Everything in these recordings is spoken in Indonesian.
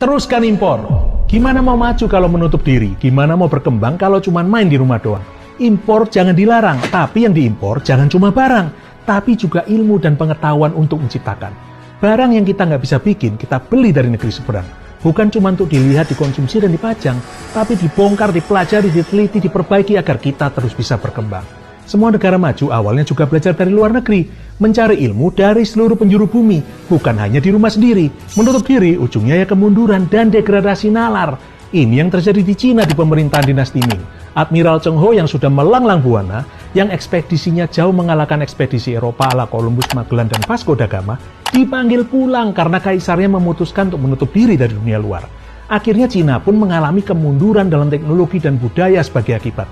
Teruskan impor. Gimana mau maju kalau menutup diri? Gimana mau berkembang kalau cuma main di rumah doang? Impor jangan dilarang, tapi yang diimpor jangan cuma barang, tapi juga ilmu dan pengetahuan untuk menciptakan. Barang yang kita nggak bisa bikin, kita beli dari negeri seberang. Bukan cuma untuk dilihat, dikonsumsi, dan dipajang, tapi dibongkar, dipelajari, diteliti, diperbaiki agar kita terus bisa berkembang. Semua negara maju awalnya juga belajar dari luar negeri, mencari ilmu dari seluruh penjuru bumi, bukan hanya di rumah sendiri. Menutup diri, ujungnya ya kemunduran dan degradasi nalar. Ini yang terjadi di Cina di pemerintahan dinasti Ming. Admiral Cheng Ho yang sudah melanglang buana, yang ekspedisinya jauh mengalahkan ekspedisi Eropa ala Columbus, Magellan, dan Vasco da Gama, dipanggil pulang karena kaisarnya memutuskan untuk menutup diri dari dunia luar. Akhirnya Cina pun mengalami kemunduran dalam teknologi dan budaya sebagai akibat.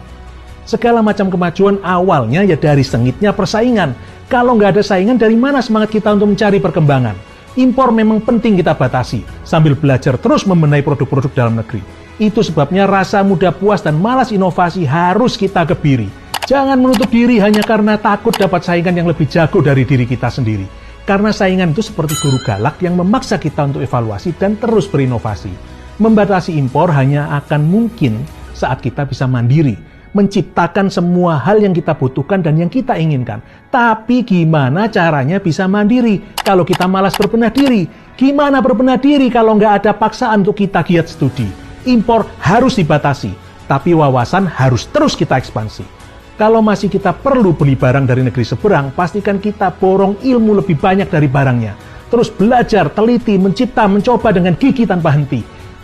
Segala macam kemajuan awalnya ya dari sengitnya persaingan. Kalau nggak ada saingan, dari mana semangat kita untuk mencari perkembangan? Impor memang penting kita batasi, sambil belajar terus membenahi produk-produk dalam negeri. Itu sebabnya rasa mudah puas dan malas inovasi harus kita kebiri. Jangan menutup diri hanya karena takut dapat saingan yang lebih jago dari diri kita sendiri. Karena saingan itu seperti guru galak yang memaksa kita untuk evaluasi dan terus berinovasi. Membatasi impor hanya akan mungkin saat kita bisa mandiri, menciptakan semua hal yang kita butuhkan dan yang kita inginkan. Tapi gimana caranya bisa mandiri kalau kita malas berbenah diri? Gimana berbenah diri kalau nggak ada paksaan untuk kita giat studi? Impor harus dibatasi, tapi wawasan harus terus kita ekspansi. Kalau masih kita perlu beli barang dari negeri seberang, pastikan kita borong ilmu lebih banyak dari barangnya. Terus belajar, teliti, mencipta, mencoba dengan gigi tanpa henti.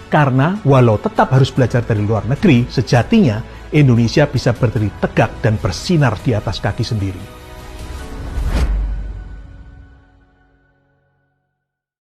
Karena walau tetap harus belajar dari luar negeri, sejatinya Indonesia bisa berdiri tegak dan bersinar di atas kaki sendiri.